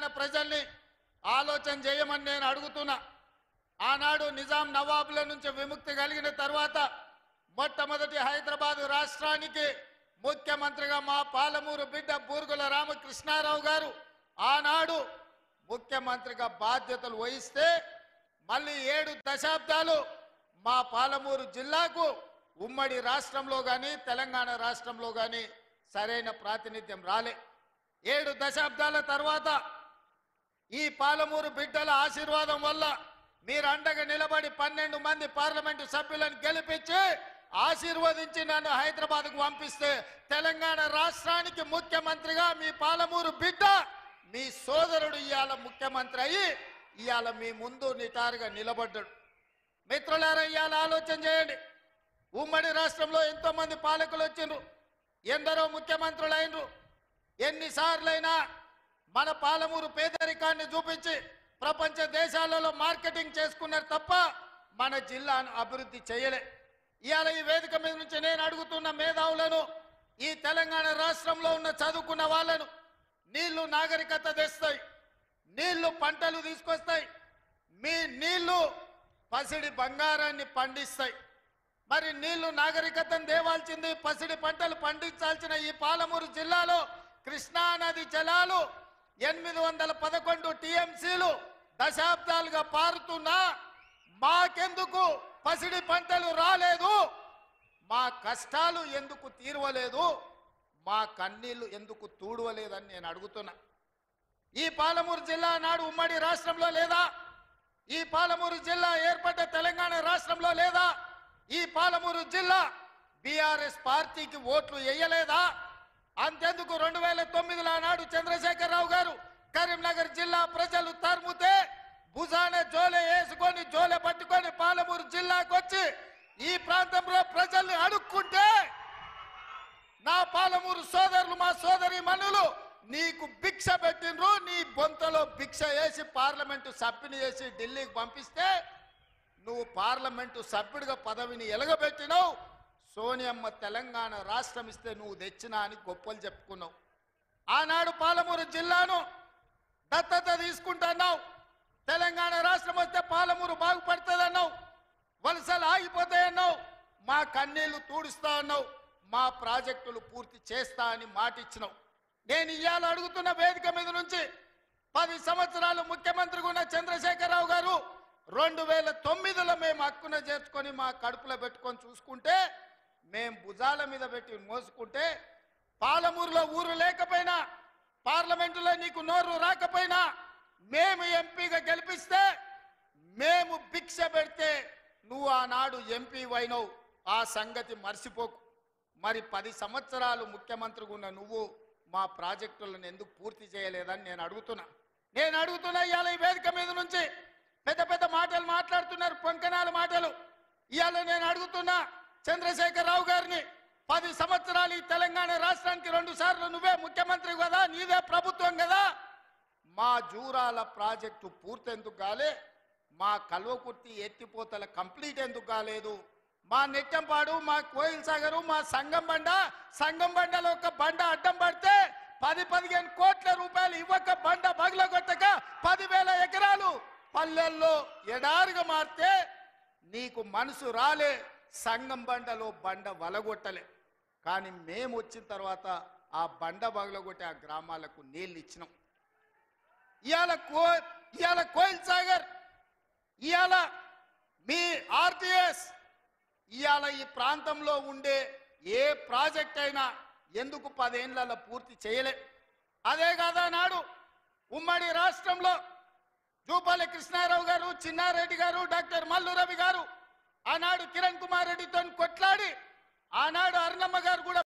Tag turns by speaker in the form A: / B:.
A: తెలంగాణ ప్రజల్ని ఆలోచన చేయమని నేను అడుగుతున్నా. ఆనాడు నిజాం నవాబుల నుంచి విముక్తి కలిగిన తర్వాత మొట్టమొదటి హైదరాబాదు రాష్ట్రానికి ముఖ్యమంత్రిగా మా పాలమూరు బిడ్డ బూర్గుల రామకృష్ణారావు గారు ఆనాడు ముఖ్యమంత్రిగా బాధ్యతలు వహిస్తే మళ్ళీ 7 దశాబ్దాలు మా పాలమూరు జిల్లాకు ఉమ్మడి రాష్ట్రంలో కానీ తెలంగాణ రాష్ట్రంలో కానీ సరైన ప్రాతినిధ్యం రాలే. 7 దశాబ్దాల తర్వాత ఈ పాలమూరు బిడ్డల ఆశీర్వాదం వల్ల మీరు అండగా నిలబడి 12 మంది పార్లమెంటు సభ్యులను గెలిపించి ఆశీర్వదించి నన్ను హైదరాబాద్కు పంపిస్తే తెలంగాణ రాష్ట్రానికి ముఖ్యమంత్రిగా మీ పాలమూరు బిడ్డ మీ సోదరుడు ఇవాళ ముఖ్యమంత్రి అయ్యి ఇవాళ మీ ముందు నిటారుగా నిలబడ్డాడు. మిత్రులారా, ఇవాళ ఆలోచన చేయండి. ఉమ్మడి రాష్ట్రంలో ఎంతో మంది పాలకులు వచ్చిండ్రు, ఎందరో ముఖ్యమంత్రులు అయినరు. ఎన్నిసార్లైనా మన పాలమూరు పేదరికాన్ని చూపించి ప్రపంచ దేశాలలో మార్కెటింగ్ చేసుకున్నారు తప్ప మన జిల్లాను అభివృద్ధి చేయలే. ఇవాళ ఈ వేదిక మీద నుంచి నేను అడుగుతున్న మేధావులను, ఈ తెలంగాణ రాష్ట్రంలో ఉన్న చదువుకున్న వాళ్ళను, నీళ్లు నాగరికత తెస్తాయి, నీళ్లు పంటలు తీసుకొస్తాయి, మీ నీళ్లు పసిడి బంగారాన్ని పండిస్తాయి. మరి నీళ్లు నాగరికతను దేవాల్సింది, పసిడి పంటలు పండించాల్సిన ఈ పాలమూరు జిల్లాలో కృష్ణానది జలాలు 811 టీఎంసీలు దశాబ్దాలుగా పారుతున్నా మాకెందుకు పసిడి పంటలు రాలేదు? మా కష్టాలు ఎందుకు తీరవలేదు? మా కన్నీళ్లు ఎందుకు తూడవలేదని నేను అడుగుతున్నా. ఈ పాలమూరు జిల్లా నాడు ఉమ్మడి రాష్ట్రంలో లేదా? ఈ పాలమూరు జిల్లా ఏర్పడ్డ తెలంగాణ రాష్ట్రంలో లేదా? ఈ పాలమూరు జిల్లా బీఆర్ఎస్ పార్టీకి ఓట్లు వేయలేదా? అంతెందుకు 2009లో నాడు చంద్రశేఖరరావు గారు కరీంనగర్ జిల్లా ప్రజలు తరుముతే భుజాన జోలె వేసుకొని జోలె పట్టుకొని పాలమూరు జిల్లాకు వచ్చి ఈ ప్రాంతంలో ప్రజల్ని అడుక్కుంటే నా పాలమూరు సోదరులు, మా సోదరి మనులు నీకు భిక్ష పెట్టినరు. నీ బొంతలో భిక్ష వేసి పార్లమెంటు సభ్యుని చేసి ఢిల్లీకి పంపిస్తే నువ్వు పార్లమెంటు సభ్యుడిగా పదవిని ఎలగబెట్టినావు. సోనియమ్మ తెలంగాణ రాష్ట్రం ఇస్తే నువ్వు తెచ్చినా అని గొప్పలు చెప్పుకున్నావు. ఆనాడు పాలమూరు జిల్లాను దత్తత తీసుకుంటున్నావు. తెలంగాణ రాష్ట్రం వస్తే పాలమూరు బాగుపడుతుందన్నావు. వలసలు ఆగిపోతాయన్నావు. మా కన్నీళ్లు తూడుస్తా అన్నావు. మా ప్రాజెక్టులు పూర్తి చేస్తా అని మాటిచ్చినావు. నేను ఇవాళ అడుగుతున్న వేదిక మీద నుంచి 10 సంవత్సరాలు ముఖ్యమంత్రిగా ఉన్న చంద్రశేఖరరావు గారు 2009లో మేము హక్కున చేర్చుకొని మా కడుపులో పెట్టుకొని చూసుకుంటే, మేము భుజాల మీద పెట్టి మోసుకుంటే, పాలమూరులో ఊరు లేకపోయినా, పార్లమెంటులో నీకు నోరు రాకపోయినా, మేము ఎంపీగా గెలిపిస్తే, మేము భిక్ష పెడితే నువ్వు ఆనాడు ఎంపీ అయినవు. ఆ సంగతి మర్చిపోకు. మరి 10 సంవత్సరాలు ముఖ్యమంత్రిగా ఉన్న నువ్వు మా ప్రాజెక్టులను ఎందుకు పూర్తి చేయలేదని నేను అడుగుతున్నా. ఇవాళ ఈ వేదిక మీద నుంచి పెద్ద పెద్ద మాటలు మాట్లాడుతున్నారు, పొంకనాల మాటలు. ఇవాళ నేను అడుగుతున్నా చంద్రశేఖరరావు గారిని, 10 సంవత్సరాలు ఈ తెలంగాణ రాష్ట్రానికి 2 సార్లు నువ్వే ముఖ్యమంత్రి కదా, నీదే ప్రభుత్వం కదా, మా జూరాల ప్రాజెక్టు పూర్తి ఎందుకు కాలే? మా కల్వకుర్తి ఎత్తిపోతల కంప్లీట్ ఎందుకు కాలేదు? మా నెట్టంపాడు, మా కోయిల్ సాగరు, మా సంగం బండలో ఒక బండ అడ్డం పడితే 10-15 కోట్ల రూపాయలు ఇవ్వక బండ బగలగొట్టక 10,000 ఎకరాలు పల్లెల్లో ఎడారిగా మారితే నీకు మనసు రాలే. సంగం బండలో బండ వలగొట్టలే. కానీ మేము వచ్చిన తర్వాత ఆ బండ బగలగొట్టి ఆ గ్రామాలకు నీళ్ళు ఇచ్చినాం. ఇవాళ కోయిల్ సాగర్, ఇవాళ మీ ఆర్టీఎస్, ఇవాళ ఈ ప్రాంతంలో ఉండే ఏ ప్రాజెక్ట్ అయినా ఎందుకు 10 ఏళ్లలో పూర్తి చేయలే? అదే కాదా నాడు ఉమ్మడి రాష్ట్రంలో జూపల్లి కృష్ణారావు గారు, చిన్నారెడ్డి గారు, డాక్టర్ మల్లు రవి గారు ఆనాడు కిరణ్ కుమార్ రెడ్డితో కొట్లాడి ఆనాడు అరుణమ్మ గారు కూడా